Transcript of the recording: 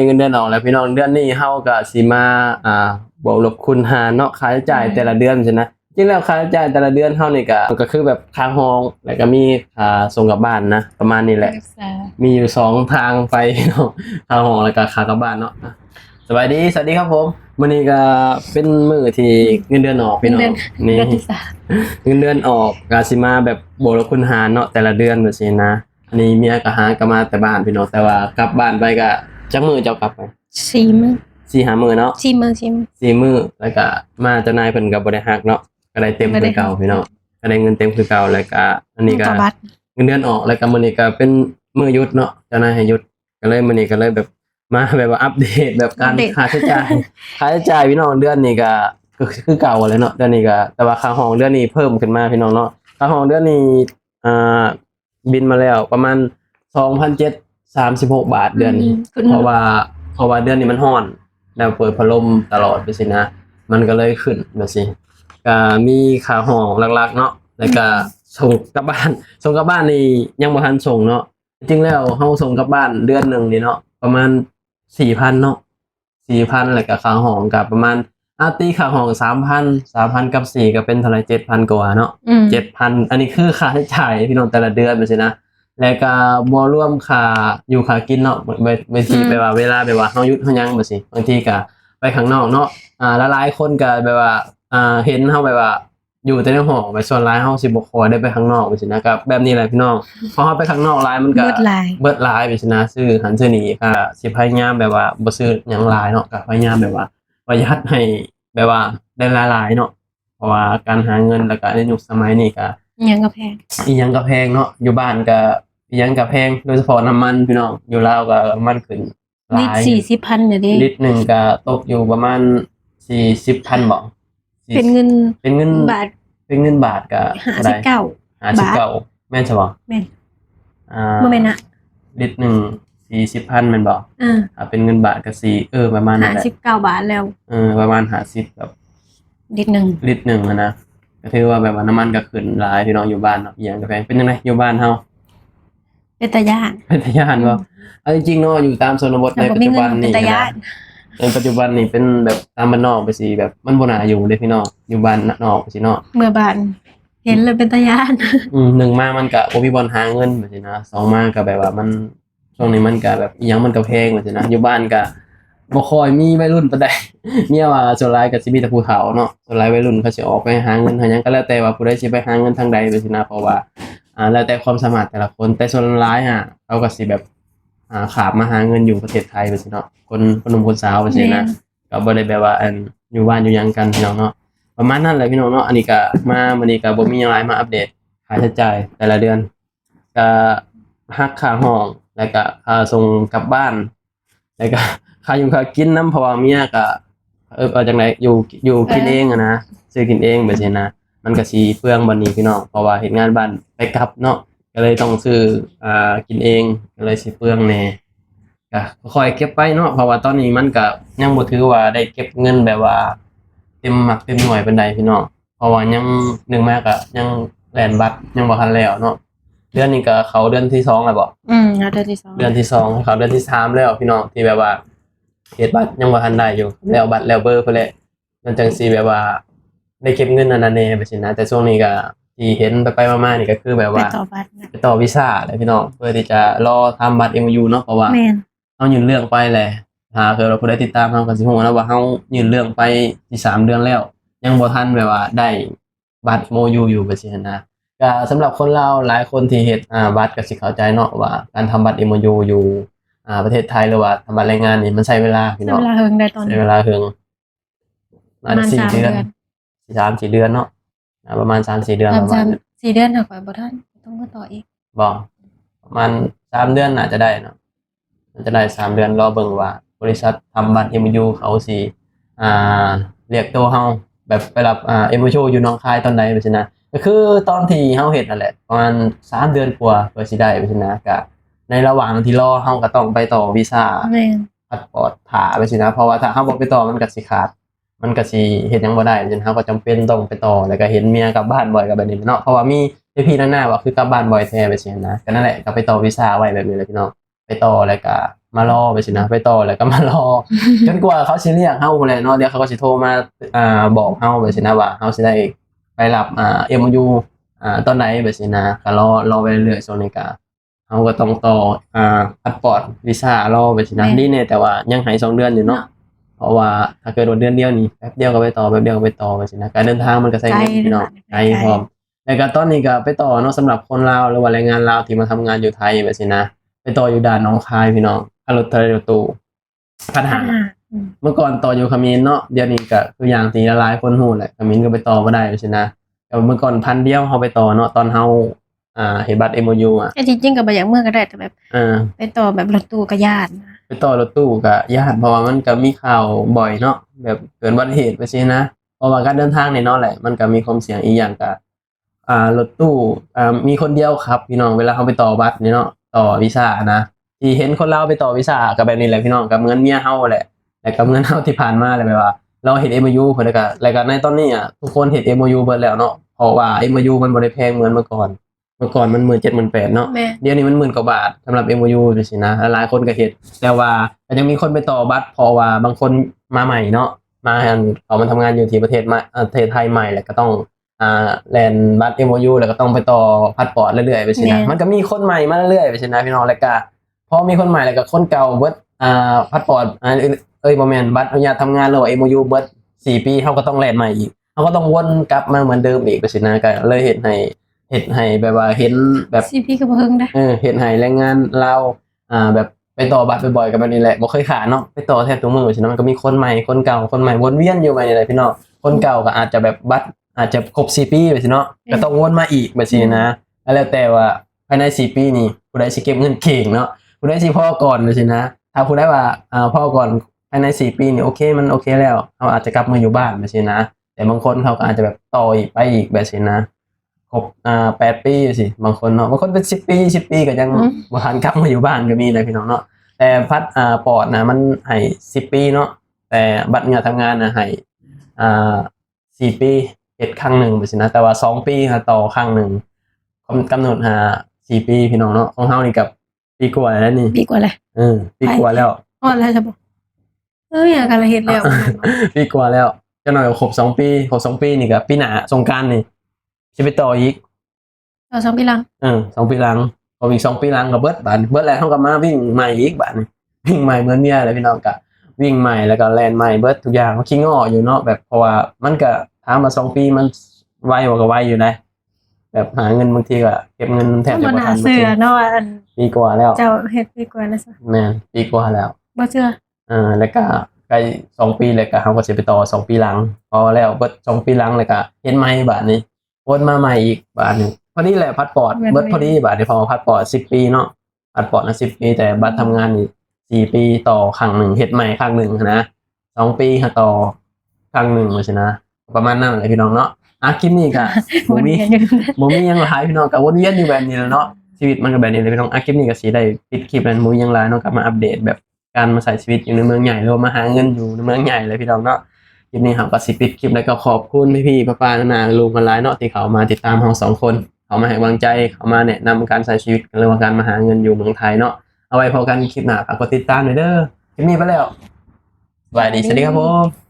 เงินเดือนออกแล้วพี่น้องเดือนนี้เฮาก็สิมาบวกลบคูณหารเนาะค่าใช้จ่ายแต่ละเดือนใช่นะจริงแล้วค่าใช้จ่ายแต่ละเดือนเฮานี่ก็คือแบบค่าห้องแล้วก็มีค่าส่งกลับบ้านนะประมาณนี้แหละมีอยู่2ทางไปเนาะค่าห้องแล้วก็ค่ากลับบ้านเนาะสวัสดีครับผมมื้อนี้ก็เป็นมื้อที่เงินเดือนออกพี่น้องนี่เงินเดือนออกก็สิมาแบบบวกลบคูณหารเนาะแต่ละเดือนแบบนี้นะอันนี้เมียก็หากลับมาแต่บ้านพี่น้องแต่ว่ากลับบ้านไปก็จักมื้อเจ้ากลับไป4 มื้อ 4-5 มื้อเนาะ4 มื้อ4 มื้อแล้วก็มาเจ้านายเพิ่นก็บ่ได้ฮักเนาะก็ได้เต็มคือเก่าพี่น้องก็ได้เงินเต็มคือเก่าแล้วก็อันนี้ก็เงินเดือนออกแล้วก็มื้อนี้ก็เป็นมื้อหยุดเนาะเจ้านายให้หยุดก็เลยมื้อนี้ก็เลยแบบมาแบบว่าอัปเดตแบบการค่าใช้จ่ายพี่น้องเดือนนี้ก็คือเก่าเลยเนาะเดือนนี้ก็แต่ว่าค่าห้องเดือนนี้เพิ่มขึ้นมาพี่น้องเนาะค่าห้องเดือนนี้อ่าบินมาแล้วประมาณ 2,736 บาทเดือนนี้เพราะว่าเดือนนี้มันร้อนแล้วเปิดพัดลมตลอดไปสินะมันก็เลยขึ้นแบบสิก็มีค่าห้องหลักๆเนาะแล้วก็ส่งกลับบ้านนี่ยังบ่ทันส่งเนาะจริงๆแล้วเฮาส่งกลับบ้านเดือนนึงนี่เนาะประมาณ 4,000 เนาะ 4,000 แล้วก็ค่าห้องก็ประมาณตีค่าห้อง 3,000 กับ4ก็เป็นเท่าไหร่ 7,000 กว่าเนาะ 7,000 อันนี้คือค่าใช้จ่ายพี่น้องแต่ละเดือนแบบสินะแล้วก็บ่รวมค่าอยู่ค่ากินเนาะบางทีแบบว่าเวลาแบบว่าเฮาหยุดเฮาหยังแบบสิบางทีก็ไปข้างนอกเนาะหลายๆคนก็แบบว่าเห็นเฮาแบบว่าอยู่แต่ในห้องไปส่วนหลายเฮาสิบ่ค่อยได้ไปข้างนอกแบบสินะก็แบบนี้แหละพี่น้องพอเฮาไปข้างนอกหลายมันก็เบิดหลายแบบสินะซื้อหันซื้อนี่ก็สิพยายามแบบว่าบ่ซื้อหยังหลายเนาะก็พยายามแบบว่าประหยัดให้แบบว่าได้หลายๆเนาะเพราะว่าการหาเงินแล้วก็ในยุคสมัยนี้ก็อิหยังก็แพงเนาะอยู่บ้านก็อิหยังก็แพงโดยเฉพาะน้ำมันพี่น้องอยู่ลาวก็น้ำมันขึ้นหลายลิตร 40,000 เดี๋ยวนี้ลิตรนึงก็ตกอยู่ประมาณ 40,000 บ่เป็นเงินบาทก็ได้59แม่นใช่บ่แม่นบ่แม่นนะลิตรนึง 40,000 แม่นบ่เป็นเงินบาทก็ประมาณนั้นแหละ59 บาทแล้วประมาณ50กับลิตรนึงนะก็ถือว่าแบบว่าน้ำมันก็ขึ้นหลายพี่น้องอยู่บ้านเนาะอีหยังก็แพงเป็นจังไดอยู่บ้านเฮาเป็นตาย้านบ่เอาจริงๆเนาะอยู่ตามชนบทในปัจจุบันนี่ในปัจจุบันนี่เป็นแบบตามบ้านนอกไปสิแบบมันบ่น่าอยู่เด้พี่น้องอยู่บ้านนอกไปสิเนาะเมื่อบ้านเห็นเลยเป็นตาย้าน1มามันก็บ่มีบ่อนหาเงินแบบสินะ2มาก็แบบว่ามันช่วงนี้มันก็แบบอีหยังมันก็แพงแบบสินะอยู่บ้านก็บ่ค่อยมีวัยรุ่นปานใดเนี่ยว่าส่วนหลายก็สิมีแต่ผู้เฒ่าเนาะส่วนหลายวัยรุ่นเขาสิออกไปหาเงินหาหยังก็แล้วแต่ว่าผู้ใดสิไปหาเงินทางใดแบบสินะเพราะว่าแล้วแต่ความสามารถแต่ละคนแต่ส่วนหลายเขาก็สิแบบขาบมาหาเงินอยู่ประเทศไทยแบบนี้เนาะคนหนุ่มคนสาวแบบนี้นะก็บ่ได้แบบว่าอยู่บ้านอยู่หยังกันพี่น้องเนาะประมาณนั้นแหละพี่น้องเนาะอันนี้ก็มื้อนี้ก็บ่มีหยังหลายมาอัปเดตค่าใช้จ่ายแต่ละเดือนก็หักค่าห้องแล้วก็ค่าส่งกลับบ้านแล้วก็ค่าอยู่ค่ากินนำเพราะว่าเมียก็เอาจังได๋อยู่กินเองนะซื้อกินเองแบบนี้นะมันก็สิเปลืองบัดนี้พี่น้องเพราะว่าเฮ็ดงานบ้านไปกลับเนาะก็เลยต้องซื้อกินเองก็เลยสิเปลืองแน่ก็ค่อยเก็บไปเนาะเพราะว่าตอนนี้มันก็ยังบ่ถือว่าได้เก็บเงินแบบว่าเต็มหมักเต็มหน่วยปานใดพี่น้องเพราะว่ายัง1มาก็ยังแล่นบัตรยังบ่ทันแล้วเนาะเดือนนี้ก็เข้าเดือนที่2แล้วบ่เดือนที่2เข้าเดือนที่3แล้วพี่น้องที่แบบว่าเฮ็ดบัตรยังบ่ทันได้อยู่แล้วบัตรแล้วเบอร์พุ่นแหละมันจังสิแบบว่าได้เก็บเงินนั่นแน่แบบนี้นะแต่ช่วงนี้ก็ที่เห็นไปมาๆนี่ก็คือแบบว่าไปต่อวีซ่าเลยพี่น้องเพื่อที่จะรอทำบัตร MU เนาะเพราะว่าเฮายื่นเรื่องไปแหละคือเราผู้ใดติดตามเฮาก็สิฮู้นะว่าเฮายื่นเรื่องไปที่3เดือนแล้วยังบ่ทันแบบว่าได้บัตร MU อยู่แบบนี้นะก็สำหรับคนลาวหลายคนที่เฮ็ดบัตรก็สิเข้าใจเนาะว่าการทำบัตร MU อยู่ประเทศไทยหรือว่าทำบัตรแรงงานนี่มันใช้เวลาพี่น้องใช้เวลาเฮิงได้ตอนนี้ใช้เวลาเฮิงประมาณ4 เดือน 3-4 เดือนเนาะประมาณ 3-4 เดือนประมาณ4 เดือนค่ะข่อยบ่ทันต้องมาต่ออีกบ่ประมาณ3 เดือนน่าจะได้เนาะมันจะได้3 เดือนรอเบิ่งว่าบริษัททำบัตร MU เขาสิเรียกตัวเฮาแบบไปรับMU อยู่หนองคายตอนใดแบบนี้นะก็คือตอนที่เฮาเฮ็ดนั่นแหละประมาณ3 เดือนกว่าเพื่อสิได้แบบนี้นะก็ในระหว่างที่รอเฮาก็ต้องไปต่อวีซ่าพาสปอร์ตท่าแบบนี้นะเพราะว่าถ้าเฮาบ่ไปต่อมันก็สิขาดมันก็สิเฮ็ดหยังบ่ได้จนเฮาก็จำเป็นต้องไปต่อแล้วก็เห็นเมียกลับบ้านบ่อยก็แบบนี้เนาะเพราะว่ามีพี่ๆนานๆว่าคือกลับบ้านบ่อยแท้แบบนี้นะก็นั่นแหละก็ไปต่อวีซ่าไว้แบบนี้แหละพี่น้องไปต่อแล้วก็ มารอไปสินะไปต่อแล้วก็มารอ จนกว่าเขาสิเรียกเฮาพู้นแหละเนาะเดี๋ยวเขาก็สิโทรมาบอกเฮาไปสินะว่าเฮาสิได้ไปรับMOU ตอนไหนไปสินะก็รอไปเรื่อยๆช่วงนี้ก็เฮาก็ต้องต่อพาสปอร์ตวีซ่ารอไปสินะนี่แน่แต่ว่ายังให้2 เดือนอยู่เนาะเพราะว่าถ้าเกิดว่าเดือนเดียวนี่แป๊บเดียวก็ไปต่อแป๊บเดียวก็ไปต่อไปสินะการเดินทางมันก็ใช้เงินพี่น้องไกลพร้อมแล้วก็ตอนนี้ก็ไปต่อเนาะสำหรับคนลาวหรือว่าแรงงานลาวที่มาทำงานอยู่ไทยไปสินะไปต่ออยู่ด่านหนองคายพี่น้องค่ารถทะเลรถตู้พันหาเมื่อก่อนต่ออยู่เขมรเนาะเดี๋ยวนี้ก็คืออย่างที่หลายคนฮู้แหละเขมรก็ไปต่อบ่ได้ไปสินะแต่เมื่อก่อนพันเดียวเฮาไปต่อเนาะตอนเฮาเฮ็ดบัตร MOU แต่จริงๆก็บ่อยากเมื่อก็ได้แต่แบบ ไปต่อแบบรถตู้ก็ญาตินะ ไปต่อรถตู้ก็ญาติเพราะว่ามันก็มีข่าวบ่อยเนาะแบบเกิดอุบัติเหตุไปสินะเพราะว่าการเดินทางเนี่ยเนาะแหละมันก็มีความเสี่ยงอีกอย่างก็รถตู้มีคนเดียวครับพี่น้องเวลาเขาไปต่อบัตรนี่เนาะต่อวีซ่านะที่เห็นคนลาวไปต่อวีซ่าก็แบบนี้แหละพี่น้องก็เหมือนเมียเฮาแหละแต่ก็เหมือนเฮาที่ผ่านมาแหละแบบว่า เราเฮ็ด MOU เพิ่นแล้วก็ในตอนนี้ทุกคนเฮ็ด MOU เบิดแล้วเนาะเพราะว่า MOU มันบ่ได้แพงเหมือนเมื่อก่อนมัน17,000-18,000เนาะ แม่ เดี๋ยวนี้มัน10,000 กว่าบาทสำหรับ MOU จังซี่นะหลายคนก็เฮ็ดแต่ว่าก็ยังมีคนไปต่อบัตรเพราะว่าบางคนมาใหม่เนาะมาเขามาทำงานอยู่ที่ประเทศประเทศไทยใหม่แล้วก็ต้องแล่นบัตร MOU แล้วก็ต้องไปต่อพาสปอร์ตเรื่อยๆไปสินะมันก็มีคนใหม่มาเรื่อยๆไปสินะพี่น้องแล้วก็พอมีคนใหม่แล้วก็คนเก่าเบิดพาสปอร์ตบ่แม่นบัตรอนุญาตทำงานหรือว่า MOU เบิด4 ปีเขาก็ต้องแล่นใหม่อีกเขาก็ต้องวนกลับมาเหมือนเดิมอีกไปสินะก็เลยเฮ็ดให้แบบว่าเห็นแบบ CP ก็บ่เฮิงได้ เห็นให้แรงงานลาวแบบไปต่อบัตรบ่อยๆกับแบบนี้แหละบ่เคยขาดเนาะไปต่อแทบทุกมื้อฉะนั้นมันก็มีคนใหม่คนเก่าคนใหม่วนเวียนอยู่ไปนี่แหละพี่น้องคนเก่าก็อาจจะแบบบัตรอาจจะครบ4 ปีไปสิเนาะก็ต้องวนมาอีกแบบนี้นะแล้วแต่ว่าภายใน4 ปีนี่ผู้ใดสิเก็บเงินเก่งเนาะผู้ใดสิพอก่อนแบบนี้นะถ้าผู้ใดว่าพอก่อนภายใน4 ปีนี่โอเคมันโอเคแล้วเขาอาจจะกลับมาอยู่บ้านแบบนี้นะแต่บางคนเขาก็อาจจะแบบต่ออีกไปอีกแบบนี้นะครบ8 ปีสิบางคนเนาะบางคนเป็น10 ปีก็ยังบ่ทันกลับมาอยู่บ้านก็มีเลยพี่น้องเนาะแต่พัดปอดนะมันให้10 ปีเนาะแต่บัตรงานทำงานนะให้4 ปีเฮ็ดครั้งหนึ่งไปสินะแต่ว่า2 ปีค่ะต่อครั้งหนึ่งกำหนด4 ปีพี่น้องเนาะของเฮานี่กับปีกว่าแล้วนี่ ปีกว่าแล้ว ปีกว่าแล้ว อ๋อแล้วจะบอกอยากกันละเฮ็ดแล้ว ปีกว่าแล้วจะหน่อยครบ2 ปีครบ2 ปีนี่ก็ปีหน้าสงกรานต์นี่สิไปต่ออีก ต่อ2 ปีหลัง 2 ปีหลังพออีก2 ปีหลังก็เบิดบาดเบิดแล้วเฮาก็มาวิ่งใหม่อีกบาดนี้วิ่งใหม่เหมือนเมียเลยพี่น้องก็วิ่งใหม่แล้วก็แล่นใหม่เบิดทุกอย่างมันขี้ง้ออยู่เนาะแบบเพราะว่ามันก็ถามว่า2 ปีมันไวกว่าก็ไวอยู่นะแบบหาเงินบางทีก็เก็บเงินแทบจะ บ่ บ่ น่า ทัน เชื่อเนาะอัน ปีกว่าแล้ว เจ้าเฮ็ดปีกว่าแล้วซะ แม่นปีกว่าแล้ว บ่เชื่อ แล้วก็ใกล้2 ปีแล้วก็เฮาก็สิไปต่อ2 ปีหลังพอแล้วเบิด2 ปีหลังแล้วก็เฮ็ดใหม่บาดนี้วนมาใหม่อีกบาดนี้พอดีแหละพาสปอร์ตเบิดพอดีบาดนี้พอพาสปอร์ต10 ปีเนาะพาสปอร์ตนะ10 ปีแต่บัตรทำงานนี่4 ปีต่อครั้งหนึ่งเฮ็ดใหม่ครั้งหนึ่งนะ2 ปีค่ะต่อครั้งหนึ่งว่าซั่นนะประมาณนั้นแหละพี่น้องเนาะคลิปนี้ก็บ่มีหยังหลายพี่น้องก็วนเวียนอยู่แบบนี้แหละเนาะชีวิตมันก็แบบนี้เลยพี่น้องคลิปนี้ก็สิได้ปิดคลิปแล้วบ่มีหยังหลายเนาะกลับมาอัปเดตแบบการมาใช้ชีวิตอยู่ในเมืองใหญ่หรือว่ามาหาเงินอยู่ในเมืองใหญ่เลยพี่น้องเนาะคลิปนี้เราก็สิปิดคลิปแล้วก็ขอบคุณพี่ๆป้าๆนาๆลุงกันหลายเนาะที่เขามาติดตามเรา2 คนเขามาให้กำลังใจเขามาแนะนำการใช้ชีวิตหรือว่าการมาหาเงินอยู่เมืองไทยเนาะเอาไว้พบกันคลิปหน้าฝากกดติดตามหน่อยเด้อคลิปนี้ไปแล้วสวัสดีครับผม